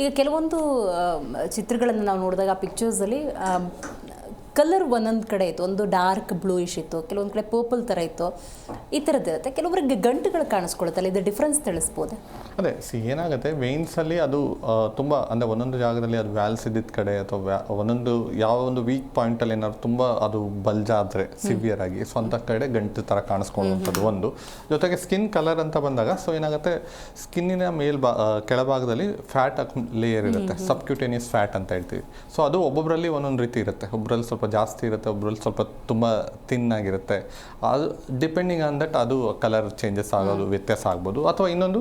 ಈಗ ಕೆಲವೊಂದು ಚಿತ್ರಗಳನ್ನು ನಾವು ನೋಡಿದಾಗ ಪಿಕ್ಚರ್ಸಲ್ಲಿ ಕಲರ್ ಒಂದೊಂದು ಕಡೆ ಇತ್ತು, ಒಂದು ಡಾರ್ಕ್ ಬ್ಲೂಯಿಶ್ ಇತ್ತು, ಕೆಲವೊಂದು ಕಡೆ ಪರ್ಪಲ್ ಥರ ಇತ್ತು, ಈ ಥರದ್ದು ಇರುತ್ತೆ. ಕೆಲವೊಬ್ಬರಿಗೆ ಗಂಟುಗಳು ಕಾಣಿಸ್ಕೊಳುತ್ತಲ್ಲ, ಇದು ಡಿಫ್ರೆನ್ಸ್ ತಿಳಿಸ್ಬೋದು? ಅದೇ ಏನಾಗುತ್ತೆ ವೇನ್ಸಲ್ಲಿ ಅದು ತುಂಬ ಅಂದರೆ ಒಂದೊಂದು ಜಾಗದಲ್ಲಿ ಅದು ವ್ಯಾಲ್ಸ್ ಇದ್ದಿದ್ದ ಕಡೆ ಅಥವಾ ಒಂದೊಂದು ಯಾವ ಒಂದು ವೀಕ್ ಪಾಯಿಂಟಲ್ಲಿ ಏನಾದ್ರು ತುಂಬ ಅದು ಬಲ್ಜ್ ಆದರೆ ಸಿವಿಯರ್ ಆಗಿ ಸೊ ಅಂಥ ಕಡೆ ಗಂಟು ಥರ ಕಾಣಿಸ್ಕೊಳ್ಳುವಂಥದ್ದು ಒಂದು. ಜೊತೆಗೆ ಸ್ಕಿನ್ ಕಲರ್ ಅಂತ ಬಂದಾಗ ಸೊ ಏನಾಗುತ್ತೆ, ಸ್ಕಿನ್ನಿನ ಕೆಳಭಾಗದಲ್ಲಿ ಫ್ಯಾಟ್ ಲೇಯರ್ ಇರುತ್ತೆ, ಸಬ್ಕ್ಯೂಟೇನಿಯಸ್ ಫ್ಯಾಟ್ ಅಂತ ಹೇಳ್ತೀವಿ. ಸೊ ಅದು ಒಬ್ಬೊಬ್ಬರಲ್ಲಿ ಒಂದೊಂದು ರೀತಿ ಇರುತ್ತೆ, ಒಬ್ಬರಲ್ಲಿ ಸ್ವಲ್ಪ ಜಾಸ್ತಿ ಇರುತ್ತೆ, ಒಬ್ಬರಲ್ಲಿ ಸ್ವಲ್ಪ ತುಂಬ ಥಿನ್ ಆಗಿರುತ್ತೆ. ಅದು ಡಿಪೆಂಡಿಂಗ್ ಆನ್ ದಟ್ ಅದು ಕಲರ್ ಚೇಂಜಸ್ ಆಗೋದು ವ್ಯತ್ಯಾಸ ಆಗ್ಬೋದು. ಅಥವಾ ಇನ್ನೊಂದು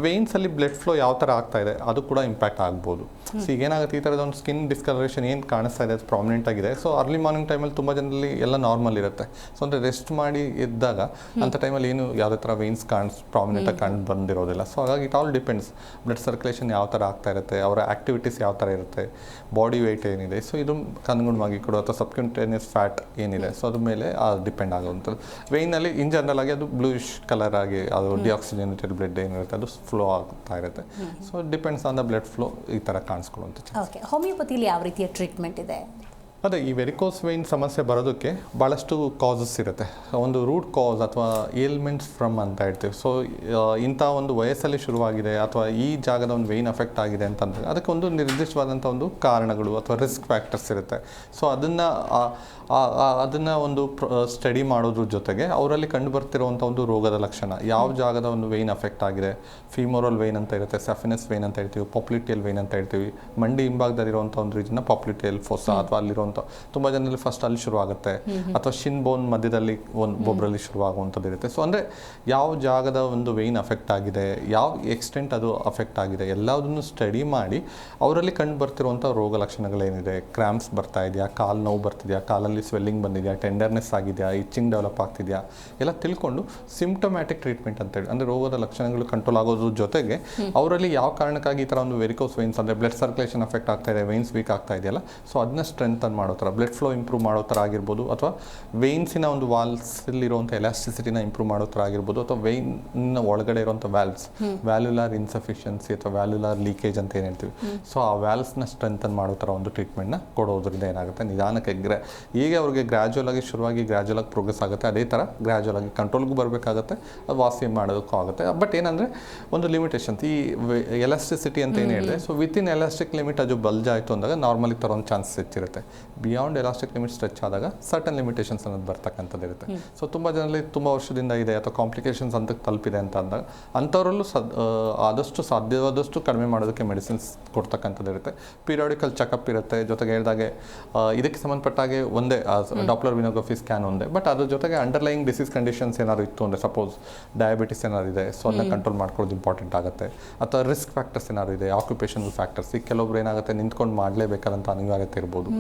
ವೇನ್ಸಲ್ಲಿ ಬ್ಲಡ್ ಫ್ಲೋ ಯಾವ ಥರ ಆಗ್ತಾ ಇದೆ ಅದು ಕೂಡ ಇಂಪ್ಯಾಕ್ಟ್ ಆಗ್ಬೋದು. ಸೊ ಈಗ ಏನಾಗುತ್ತೆ, ಈ ಥರದ ಒಂದು ಸ್ಕಿನ್ ಡಿಸ್ಕಲರೇಷನ್ ಏನು ಕಾಣಿಸ್ತಾ ಇದೆ ಅದು ಪ್ರಾಮಿನೆಂಟ್ ಆಗಿದೆ. ಸೊ ಅರ್ಲಿ ಮಾರ್ನಿಂಗ್ ಟೈಮಲ್ಲಿ ತುಂಬ ಜನರಲ್ಲಿ ಎಲ್ಲ ನಾರ್ಮಲ್ ಇರುತ್ತೆ. ಸೊ ಅಂದರೆ ರೆಸ್ಟ್ ಮಾಡಿ ಇದ್ದಾಗ ಅಂಥ ಟೈಮಲ್ಲಿ ಏನು ಯಾವುದೇ ಥರ ವೇನ್ಸ್ ಪ್ರಾಮಿನೆಂಟಾಗಿ ಕಾಣ್ ಬಂದಿರೋದಿಲ್ಲ. ಸೊ ಹಾಗಾಗಿ it all depends, blood circulation ಯಾವ ಥರ ಆಗ್ತಾ ಇರುತ್ತೆ, ಅವರ ಆ್ಯಕ್ಟಿವಿಟೀಸ್ ಯಾವ ಥರ ಇರುತ್ತೆ, ಬಾಡಿ ವೆಯ್ಟ್ ಏನಿದೆ, ಸೊ ಇದು ಅನುಗುಣವಾಗಿ ಕೂಡ ಅಥವಾ ಸಬ್ಕ್ಯೂಟೇನಿಯಸ್ ಫ್ಯಾಟ್ ಏನಿದೆ ಸೊ ಅದ್ರ ಮೇಲೆ ಡಿಪೆಂಡ್ ಆಗುವಂಥದ್ದು. ವೇಯ್ನಲ್ಲಿ ಇನ್ ಜನರಲ್ ಆಗಿ ಅದು ಬ್ಲೂಯಿಶ್ ಕಲರ್ ಆಗಿ ಅದು ಡಿಆಕ್ಸಿಜನೇಟೆಡ್ ಬ್ಲಡ್ ಏನಿರುತ್ತೆ ಅದು ಫ್ಲೋ ಆಗ್ತಾ ಇರುತ್ತೆ. So depends on the blood flow ಈ ಥರ ಕಾಣಿಸ್ಕೊಳ್ಳುವಂಥ. ಓಕೆ, ಹೋಮಿಯೋಪತಿಲಿ ಯಾವ ರೀತಿಯ ಟ್ರೀಟ್ಮೆಂಟ್ ಇದೆ? ಅದೇ ಈ ವೆರಿಕೋಸ್ ವೇನ್ ಸಮಸ್ಯೆ ಬರೋದಕ್ಕೆ ಭಾಳಷ್ಟು ಕಾಸಸ್ ಇರುತ್ತೆ. ಒಂದು ರೂಟ್ ಕಾಸ್ ಅಥವಾ ಏಲ್ಮೆಂಟ್ಸ್ ಫ್ರಮ್ ಅಂತ ಹೇಳ್ತೀವಿ. ಸೊ ಇಂಥ ಒಂದು ವಯಸ್ಸಲ್ಲಿ ಶುರುವಾಗಿದೆ ಅಥವಾ ಈ ಜಾಗದ ಒಂದು ವೇನ್ ಅಫೆಕ್ಟ್ ಆಗಿದೆ ಅಂತಂದರೆ ಅದಕ್ಕೆ ಒಂದು ನಿರ್ದಿಷ್ಟವಾದಂಥ ಒಂದು ಕಾರಣಗಳು ಅಥವಾ ರಿಸ್ಕ್ ಫ್ಯಾಕ್ಟರ್ಸ್ ಇರುತ್ತೆ. ಸೊ ಅದನ್ನು ಒಂದು ಸ್ಟಡಿ ಮಾಡೋದ್ರ ಜೊತೆಗೆ ಅವರಲ್ಲಿ ಕಂಡು ಬರ್ತಿರುವಂಥ ಒಂದು ರೋಗದ ಲಕ್ಷಣ, ಯಾವ ಜಾಗದ ಒಂದು ವೇನ್ ಅಫೆಕ್ಟ್ ಆಗಿದೆ, ಫಿಮೋರಲ್ ವೇನ್ ಅಂತ ಇರುತ್ತೆ, ಸಫಿನಸ್ ವೇನ್ ಅಂತ ಹೇಳ್ತೀವಿ, ಪಾಪ್ಲಿಟಿಯಲ್ ವೇನ್ ಅಂತ ಹೇಳ್ತೀವಿ. ಮಂಡಿ ಹಿಂಭಾಗದಲ್ಲಿರುವಂಥ ಒಂದು ರೀತಿನ ಪಾಪ್ಲಿಟಿಯಲ್ ಫೋಸಾ ಅಥವಾ ಅಲ್ಲಿರುವಂಥ ತುಂಬ ಜನರಲ್ಲಿ ಫಸ್ಟ್ ಅಲ್ಲಿ ಶುರುವಾಗುತ್ತೆ, ಅಥವಾ ಶಿನ್ ಬೋನ್ ಮಧ್ಯದಲ್ಲಿ ಒಬ್ಬರಲ್ಲಿ ಶುರುವಾಗುವಂಥದ್ದು ಇರುತ್ತೆ. ಸೊ ಅಂದರೆ ಯಾವ ಜಾಗದ ಒಂದು ವೇನ್ ಅಫೆಕ್ಟ್ ಆಗಿದೆ, ಯಾವ ಎಕ್ಸ್ಟೆಂಟ್ ಅದು ಅಫೆಕ್ಟ್ ಆಗಿದೆ, ಎಲ್ಲದನ್ನು ಸ್ಟಡಿ ಮಾಡಿ ಅವರಲ್ಲಿ ಕಂಡು ಬರ್ತಿರುವಂಥ ರೋಗ ಲಕ್ಷಣಗಳೇನಿದೆ, ಕ್ರ್ಯಾಂಪ್ಸ್ ಬರ್ತಾ ಇದೆಯಾ, ಕಾಲು ನೋವು ಬರ್ತಿದೆಯಾ, ಕಾಲಲ್ಲಿ ಸ್ವೆಲ್ಲಿಂಗ್ ಬಂದಿದೆಯಾ, ಟೆಂಡರ್ನೆಸ್ ಆಗಿದೆಯಾ, ಇಚ್ಚಿಂಗ್ ಡೆವಲಪ್ ಆಗ್ತಿದೆಯಾ, ಎಲ್ಲ ತಿಳ್ಕೊಂಡು ಸಿಂಪ್ಟಮ್ಯಾಟಿಕ್ ಟ್ರೀಟ್ಮೆಂಟ್ ಅಂತೇಳಿ ಅಂದರೆ ರೋಗದ ಲಕ್ಷಣಗಳು ಕಂಟ್ರೋಲ್ ಆಗೋದ್ರ ಜೊತೆಗೆ ಅವರಲ್ಲಿ ಯಾವ ಕಾರಣಕ್ಕಾಗಿ ಈ ಥರ ಒಂದು ವೆರಿಕೋಸ್ ವೇನ್ಸ್ ಅಂದರೆ ಬ್ಲಡ್ ಸರ್ಕ್ಯುಲೇಷನ್ ಅಫೆಕ್ಟ್ ಆಗ್ತಾ ಇದೆ, ವೇನ್ಸ್ ವೀಕ್ ಆಗ್ತಾ ಇದೆಯಲ್ಲ, ಸೊ ಅದನ್ನ ಸ್ಟ್ರೆಂಥನ್ ಮಾಡೋ ಥರ, ಬ್ಲಡ್ ಫ್ಲೋ ಇಂಪ್ರೂವ್ ಮಾಡೋ ಥರ ಆಗಿರ್ಬೋದು, ಅಥವಾ ವೇನ್ಸಿನ ಒಂದು ವಾಲ್ಸಲ್ಲಿರುವಂಥ ಎಲಾಸ್ಟಿಸಿಟಿನ ಇಂಪ್ರೂವ್ ಮಾಡೋ ಥರ ಆಗಿರ್ಬೋದು, ಅಥವಾ ವೇನ್ನ ಒಳಗಡೆ ಇರುವಂಥ ವ್ಯಾಲ್ಯುಲಾರ್ ಇನ್ಸಫಿಷಿಯನ್ಸಿ ಅಥವಾ ವ್ಯಾಲ್ಯುಲಾರ್ ಲೀಕೇಜ್ ಅಂತ ಏನು ಹೇಳ್ತೀವಿ. ಸೊ ಆ ವ್ಯಾಲ್ಸ್ನ ಸ್ಟ್ರೆಂಥನ್ ಮಾಡೋ ಥರ ಒಂದು ಟ್ರೀಟ್ಮೆಂಟ್ನ ಕೊಡೋದ್ರಿಂದ ಏನಾಗುತ್ತೆ, ನಿಧಾನಕ್ಕೆ ಈಗ ಅವ್ರಿಗೆ ಗ್ರ್ಯಾಜುವಲ್ ಆಗಿ ಶುರುವಾಗಿ ಗ್ರ್ಯಾಜುವಲ್ ಆಗಿ ಪ್ರೋಗ್ರೆಸ್ ಆಗುತ್ತೆ, ಅದೇ ಥರ ಗ್ರ್ಯಾಜುವಲ್ ಆಗಿ ಕಂಟ್ರೋಲ್ಗೂ ಬರಬೇಕಾಗುತ್ತೆ, ಅದು ವಾಸಿ ಮಾಡೋದಕ್ಕೂ ಆಗುತ್ತೆ. ಬಟ್ ಏನಂದರೆ ಒಂದು ಲಿಮಿಟೇಷನ್ಸ್, ಈ ಎಲಾಸ್ಟಿಸಿಟಿ ಅಂತ ಏನು ಹೇಳಿದೆ, ಸೊ ವಿತಿನ್ ಎಲಾಸ್ಟಿಕ್ ಲಿಮಿಟ್ ಅದು ಬಲ್ಜ್ ಆಯಿತು ಅಂದಾಗ ನಾರ್ಮಲಿ ಥರ ಒಂದು ಚಾನ್ಸಸ್ ಹೆಚ್ಚಿರುತ್ತೆ. ಬಿಯಾಂಡ್ ಎಲಾಸ್ಟಿಕ್ ಲಿಮಿಟ್ ಸ್ಟ್ರೆಚ್ ಆದಾಗ ಸರ್ಟನ್ ಲಿಮಿಟೇಷನ್ಸ್ ಅನ್ನೋದು ಬರ್ತಕ್ಕಂಥದ್ದು ಇರುತ್ತೆ. ಸೊ ತುಂಬ ಜನರಲ್ಲಿ ತುಂಬ ವರ್ಷದಿಂದ ಇದೆ ಅಥವಾ ಕಾಂಪ್ಲಿಕೇಶನ್ಸ್ ಅಂತ ತಲುಪಿದೆ ಅಂತ ಅಂದಾಗ ಅಂಥವರಲ್ಲೂ ಆದಷ್ಟು ಸಾಧ್ಯವಾದಷ್ಟು ಕಡಿಮೆ ಮಾಡೋದಕ್ಕೆ ಮೆಡಿಸಿನ್ಸ್ ಕೊಡ್ತಕ್ಕಂಥದ್ದು ಇರುತ್ತೆ. ಪೀರಿಯಾಡಿಕಲ್ ಚೆಕಪ್ ಇರುತ್ತೆ. ಜೊತೆಗೆ ಹೇಳಿದಾಗೆ ಇದಕ್ಕೆ ಸಂಬಂಧಪಟ್ಟಾಗೆ ಒಂದೇ ಡಾಪ್ಲರ್ ವಿನೋಗ್ರಫಿ ಸ್ಕ್ಯಾನ್ ಒಂದೇ, ಬಟ್ ಅದ್ರ ಜೊತೆಗೆ ಅಂಡರ್ಲೈಯಿಂಗ್ ಡಿಸೀಸ್ ಕಂಡೀಷನ್ಸ್ ಏನಾದ್ರು ಇತ್ತು ಅಂದರೆ, ಸಪೋಸ್ ಡಯಾಬಿಟಿಸ್ ಏನಾದ್ರು ಇದೆ, ಸೊ ಅದನ್ನ ಕಂಟ್ರೋಲ್ ಮಾಡ್ಕೊಳ್ಳೋದು ಇಂಪಾರ್ಟೆಂಟ್ ಆಗುತ್ತೆ. ಅಥವಾ ರಿಸ್ಕ್ ಫ್ಯಾಕ್ಟರ್ಸ್ ಏನಾದ್ರು ಇದೆ, ಆಕ್ಯುಪೇಷನಲ್ ಫ್ಯಾಕ್ಟರ್ಸ್, ಈಗ ಕೆಲವೊಬ್ರು ಏನಾಗುತ್ತೆ ನಿಂತ್ಕೊಂಡು ಮಾಡಲೇಬೇಕಾದಂಥ ಅನಿವಾರ್ಯತೆ ಇರ್ಬೋದು,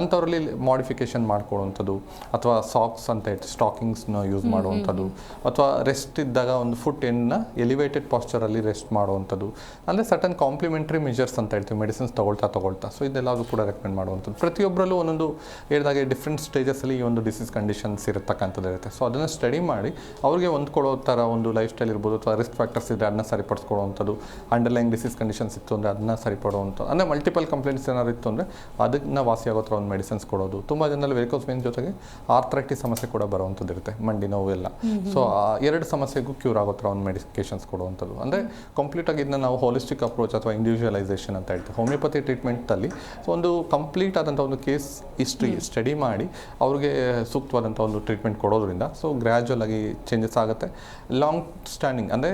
ಅಂಥವ್ರಲ್ಲಿ ಮಾಡಿಫಿಕೇಶನ್ ಮಾಡ್ಕೊಳ್ಳುವಂಥದ್ದು, ಅಥವಾ ಸಾಕ್ಸ್ ಅಂತ ಹೇಳ್ತೀವಿ ಸ್ಟಾಕಿಂಗ್ಸ್ನ ಯೂಸ್ ಮಾಡುವಂಥದ್ದು, ಅಥವಾ ರೆಸ್ಟ್ ಇದ್ದಾಗ ಒಂದು ಫುಟ್ ಎಂಡ್ನ ಎಲಿವೇಟೆಡ್ ಪಾಸ್ಚರಲ್ಲಿ ರೆಸ್ಟ್ ಮಾಡುವಂಥದ್ದು, ಅಂದರೆ ಸರ್ಟನ್ ಕಾಂಪ್ಲಿಮೆಂಟ್ರಿ ಮೆಜರ್ಸ್ ಅಂತ ಹೇಳ್ತೀವಿ ಮೆಡಿಸಿನ್ಸ್ ತಗೊಳ್ತಾ. ಸೊ ಇದೆಲ್ಲರೂ ಕೂಡ ರೆಕಮೆಂಡ್ ಮಾಡುವಂಥದ್ದು. ಪ್ರತಿಯೊಬ್ಬರಲ್ಲೂ ಒಂದೊಂದು ಹೇಳಿದಾಗೆ ಡಿಫ್ರೆಂಟ್ ಸ್ಟೇಜಸ್ಸಲ್ಲಿ ಈ ಒಂದು ಡಿಸೀಸ್ ಕಂಡೀಷನ್ಸ್ ಇರತಕ್ಕಂಥದ್ದು ಇರುತ್ತೆ. ಸೊ ಅದನ್ನು ಸ್ಟಡಿ ಮಾಡಿ ಅವ್ರಿಗೆ ಹೊಂದ್ಕೊಳ್ಳೋ ಥರ ಒಂದು ಲೈಫ್ ಸ್ಟೈಲ್ ಇರ್ಬೋದು, ಅಥವಾ ರಿಸ್ಕ್ ಫ್ಯಾಕ್ಟರ್ಸ್ ಇದ್ದರೆ ಅದನ್ನ ಸರಿಪಡಿಸ್ಕೊಳ್ಳುವಂಥದ್ದು, ಅಂಡರ್ಲೈನ್ ಡಿಸೀಸ್ ಕಂಡೀಷನ್ಸ್ ಇತ್ತು ಅಂದರೆ ಅದನ್ನ ಸರಿಪಡುವಂಥದ್ದು, ಅಂದರೆ ಮಲ್ಟಿಪಲ್ ಕಂಪ್ಲೇಂಟ್ಸ್ ಏನಾದ್ರು ಇತ್ತು ಅಂದರೆ ಅದನ್ನ ವಾಸಿಯಾಗೋ ಥರ ಒಂದು ಮೆಡಿಸಿನ್ಸ್ ಕೊಡೋದು. ತುಂಬ ಜನರಲ್ಲಿ ವೆರಿಕೋಸ್ ವೇನ್ ಜೊತೆಗೆ ಆರ್ಥ್ರೈಟಿಸ್ ಸಮಸ್ಯೆ ಕೂಡ ಬರುವಂಥದ್ದು ಇರುತ್ತೆ, ಮಂಡಿ ನೋವು ಎಲ್ಲ. ಸೊ ಆ ಎರಡು ಸಮಸ್ಯೆಗೂ ಕ್ಯೂರ್ ಆಗೋ ಥರ ಒಂದು ಮೆಡಿಕೇಷನ್ಸ್ ಕೊಡುವಂಥದ್ದು. ಅಂದರೆ ಕಂಪ್ಲೀಟಾಗಿ ಇದನ್ನ ನಾವು ಹೋಲಿಸ್ಟಿಕ್ ಅಪ್ರೋಚ್ ಅಥವಾ ಇಂಡಿವಿಜುವಲೈಸೇಷನ್ ಅಂತ ಹೇಳ್ತೀವಿ. ಹೋಮಿಯೋಪತಿ ಟ್ರೀಟ್ಮೆಂಟಲ್ಲಿ ಸೊ ಒಂದು ಕಂಪ್ಲೀಟ್ ಆದಂಥ ಒಂದು ಕೇಸ್ ಹಿಸ್ಟ್ರಿ ಸ್ಟಡಿ ಮಾಡಿ ಅವ್ರಿಗೆ ಸೂಕ್ತವಾದಂಥ ಒಂದು ಟ್ರೀಟ್ಮೆಂಟ್ ಕೊಡೋದ್ರಿಂದ ಸೊ ಗ್ರ್ಯಾಜುವಲ್ ಆಗಿ ಚೇಂಜಸ್ ಆಗುತ್ತೆ. ಲಾಂಗ್ ಸ್ಟ್ಯಾಂಡಿಂಗ್ ಅಂದರೆ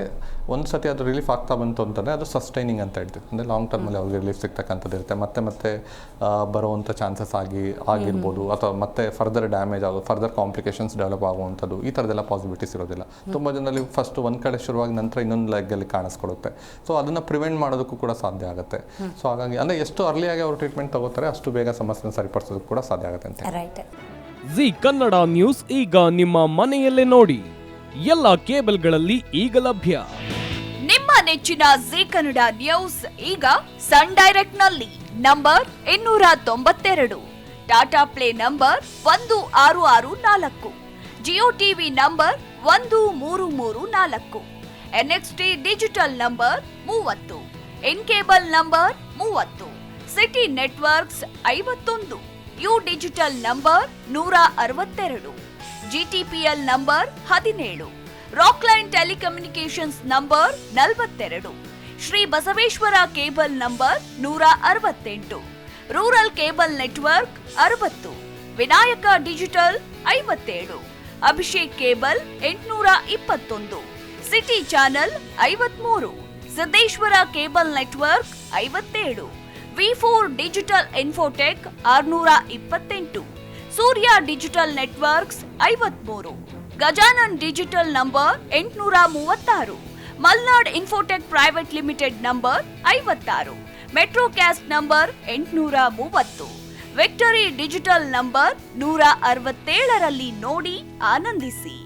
ಒಂದು ಸತಿ ಅದು ರಿಲೀಫ್ ಆಗ್ತಾ ಬಂತು ಅಂತಂದರೆ ಅದು ಸಸ್ಟೈನಿಂಗ್ ಅಂತ ಹೇಳ್ತೀವಿ. ಅಂದರೆ ಲಾಂಗ್ ಟರ್ಮಲ್ಲಿ ಅವ್ರಿಗೆ ರಿಲೀಫ್ ಸಿಗ್ತಕ್ಕಂಥದ್ದು ಇರುತ್ತೆ. ಮತ್ತೆ ಬರುವಂಥ ಚಾನ್ಸಸ್ ಆಗಿರ್ಬೋದು, ಅಥವಾ ಮತ್ತೆ ಫರ್ದರ್ ಡ್ಯಾಮೇಜ್ ಆಗೋದು, ಫರ್ದರ್ ಕಾಂಪ್ಲಿಕೇಶನ್ಸ್ ಡೆವಲಪ್ ಆಗುವಂಥದ್ದು, ಈ ಥರದ್ದೆಲ್ಲ ಪಾಸಿಬಿಲಿಟೀಸ್ ಇರೋದಿಲ್ಲ. ತುಂಬ ಜನರಲ್ಲಿ ಫಸ್ಟ್ ಒಂದು ಕಡೆ ಶುರುವಾಗಿ ನಂತರ ಇನ್ನೊಂದು ಲೆಗ್ಗಲ್ಲಿ ಕಾಣಿಸ್ಕೊಡುತ್ತೆ. ಸೊ ಅದನ್ನು ಪ್ರಿವೆಂಟ್ ಮಾಡೋದಕ್ಕೂ ಕೂಡ ಸಾಧ್ಯ ಆಗುತ್ತೆ. ಸೊ ಹಾಗಾಗಿ ಅಂದರೆ ಎಷ್ಟು ಅರ್ಲಿಯಾಗಿ ಅವರು ಟ್ರೀಟ್ಮೆಂಟ್ ತಗೋತಾರೆ ಅಷ್ಟು ಬೇಗ ಸಮಸ್ಯೆನ ಸರಿಪಡಿಸೋದಕ್ಕೆ ಕೂಡ ಸಾಧ್ಯ ಆಗುತ್ತೆ ಅಂತ. ಜಿ ಕನ್ನಡ ನ್ಯೂಸ್ ಈಗ ನಿಮ್ಮ ಮನೆಯಲ್ಲೇ ನೋಡಿ, ಎಲ್ಲ ಕೇಬಲ್ಗಳಲ್ಲಿ ಈಗ ಲಭ್ಯ. ನಿಮ್ಮ ನೆಚ್ಚಿನ ಜಿ ಕನ್ನಡ ನ್ಯೂಸ್ ಈಗ ಸನ್ ಡೈರೆಕ್ಟ್ ನಲ್ಲಿ number 292, Tata Play number 1664, Jio TV number 1334, NXT Digital number 30, In Cable number 30, City Networks 51, U Digital number 162, GTPL number 17, Rockline Telecommunications number 42, Shri Basaveshwara Cable number 168, Rural Cable Network 60, Vinayaka Digital 57, Abhishek Cable 821, City Channel 53, Siddeshwara Cable Network 57, ವಿ4 Digital Infotech 628, Surya Digital Networks 53, Gajanan digital number 836, Malnad Infotech Private Limited number 56, Metrocast number 830, Victory Digital number 167ರಲ್ಲಿ ನೋಡಿ ಆನಂದಿಸಿ.